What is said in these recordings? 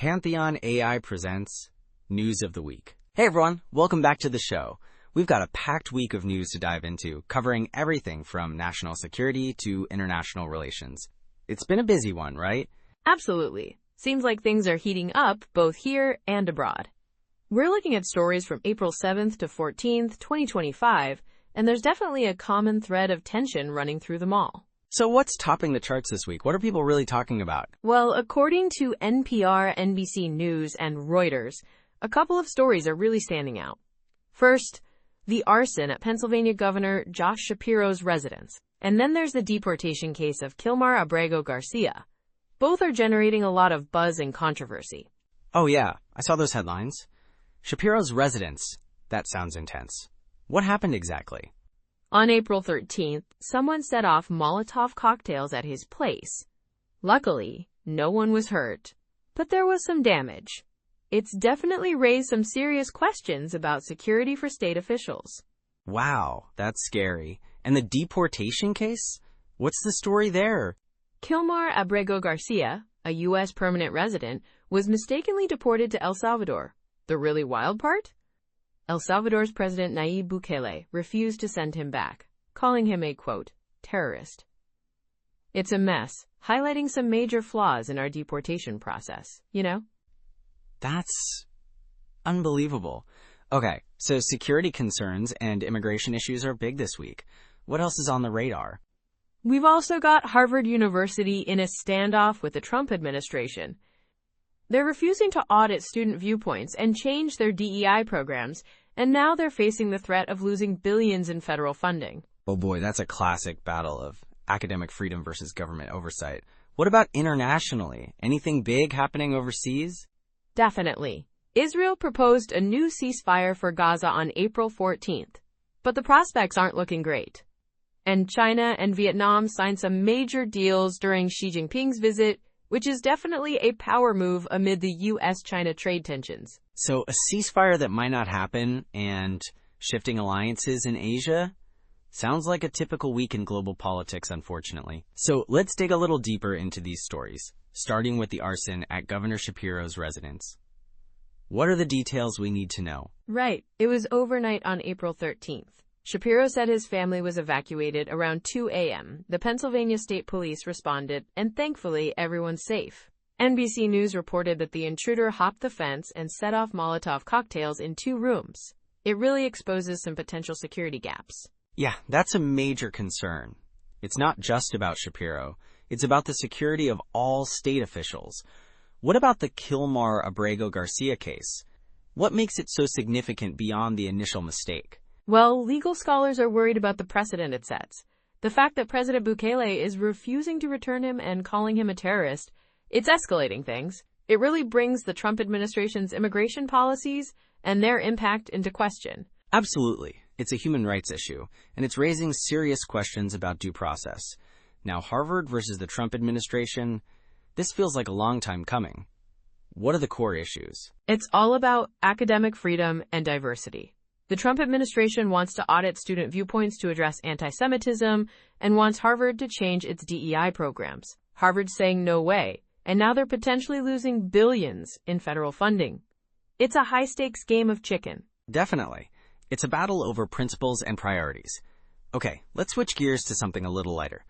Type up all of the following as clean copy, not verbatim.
Pantheon AI presents News of the Week. Hey everyone, welcome back to the show. We've got a packed week of news to dive into, covering everything from national security to international relations. It's been a busy one, right? Absolutely. Seems like things are heating up both here and abroad. We're looking at stories from April 7th to 14th, 2025, and there's definitely a common thread of tension running through them all. So what's topping the charts this week? What are people really talking about? Well, according to NPR, NBC News, and Reuters, a couple of stories are really standing out. First, the arson at Pennsylvania Governor Josh Shapiro's residence. And then there's the deportation case of Kilmar Abrego Garcia. Both are generating a lot of buzz and controversy. Oh yeah, I saw those headlines. Shapiro's residence. That sounds intense. What happened exactly? On April 13th, someone set off Molotov cocktails at his place. Luckily, no one was hurt, but there was some damage. It's definitely raised some serious questions about security for state officials. Wow, that's scary. And the deportation case? What's the story there? Kilmar Abrego Garcia, a U.S. permanent resident, was mistakenly deported to El Salvador. The really wild part? El Salvador's President Bukele refused to send him back, calling him a, quote, terrorist. It's a mess, highlighting some major flaws in our deportation process, you know? That's unbelievable. Okay, so security concerns and immigration issues are big this week. What else is on the radar? We've also got Harvard University in a standoff with the Trump administration. They're refusing to audit student viewpoints and change their DEI programs, and now they're facing the threat of losing billions in federal funding. Oh boy, that's a classic battle of academic freedom versus government oversight. What about internationally? Anything big happening overseas? Definitely. Israel proposed a new ceasefire for Gaza on April 14th, but the prospects aren't looking great. And China and Vietnam signed some major deals during Xi Jinping's visit, which is definitely a power move amid the U.S.-China trade tensions. So a ceasefire that might not happen and shifting alliances in Asia? Sounds like a typical week in global politics, unfortunately. So let's dig a little deeper into these stories, starting with the arson at Governor Shapiro's residence. What are the details we need to know? Right. It was overnight on April 13th. Shapiro said his family was evacuated around 2 a.m. The Pennsylvania State Police responded, and thankfully, everyone's safe. NBC News reported that the intruder hopped the fence and set off Molotov cocktails in 2 rooms. It really exposes some potential security gaps. Yeah, that's a major concern. It's not just about Shapiro. It's about the security of all state officials. What about the Kilmar Abrego Garcia case? What makes it so significant beyond the initial mistake? Well, legal scholars are worried about the precedent it sets. The fact that President Bukele is refusing to return him and calling him a terrorist, it's escalating things. It really brings the Trump administration's immigration policies and their impact into question. Absolutely. It's a human rights issue, and it's raising serious questions about due process. Now, Harvard versus the Trump administration, this feels like a long time coming. What are the core issues? It's all about academic freedom and diversity. The Trump administration wants to audit student viewpoints to address anti-Semitism and wants Harvard to change its DEI programs. Harvard's saying no way, and now they're potentially losing billions in federal funding. It's a high-stakes game of chicken. Definitely. It's a battle over principles and priorities. Okay, let's switch gears to something a little lighter.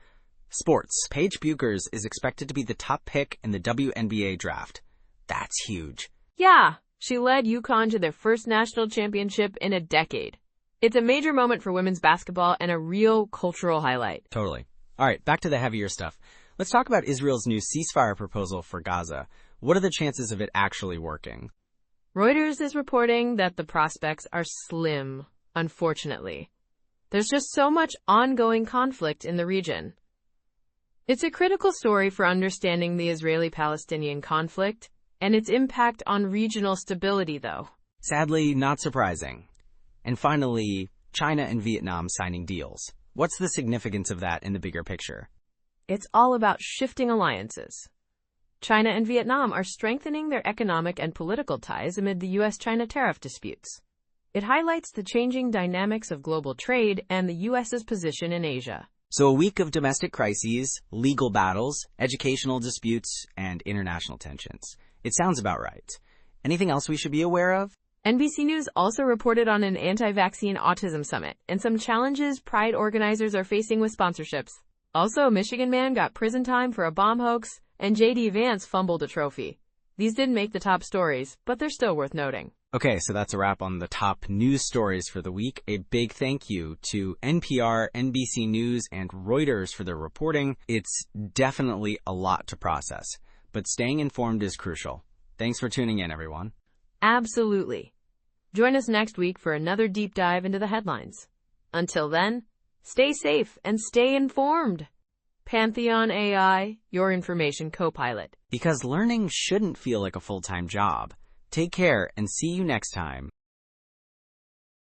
Sports. Paige Bueckers is expected to be the top pick in the WNBA draft. That's huge. Yeah. She led UConn to their first national championship in a decade. It's a major moment for women's basketball and a real cultural highlight. Totally. All right, back to the heavier stuff. Let's talk about Israel's new ceasefire proposal for Gaza. What are the chances of it actually working? Reuters is reporting that the prospects are slim, unfortunately. There's just so much ongoing conflict in the region. It's a critical story for understanding the Israeli-Palestinian conflict and its impact on regional stability, though. Sadly, not surprising. And finally, China and Vietnam signing deals. What's the significance of that in the bigger picture? It's all about shifting alliances. China and Vietnam are strengthening their economic and political ties amid the U.S.-China tariff disputes. It highlights the changing dynamics of global trade and the U.S.'s position in Asia. So a week of domestic crises, legal battles, educational disputes, and international tensions. It sounds about right. Anything else we should be aware of? NBC News also reported on an anti-vaccine autism summit and some challenges Pride organizers are facing with sponsorships. Also, a Michigan man got prison time for a bomb hoax, and J.D. Vance fumbled a trophy. These didn't make the top stories, but they're still worth noting. Okay, so that's a wrap on the top news stories for the week. A big thank you to NPR, NBC News, and Reuters for their reporting. It's definitely a lot to process, but staying informed is crucial. Thanks for tuning in, everyone. Absolutely. Join us next week for another deep dive into the headlines. Until then, stay safe and stay informed. Pantheon AI, your information co-pilot. Because learning shouldn't feel like a full-time job. Take care and see you next time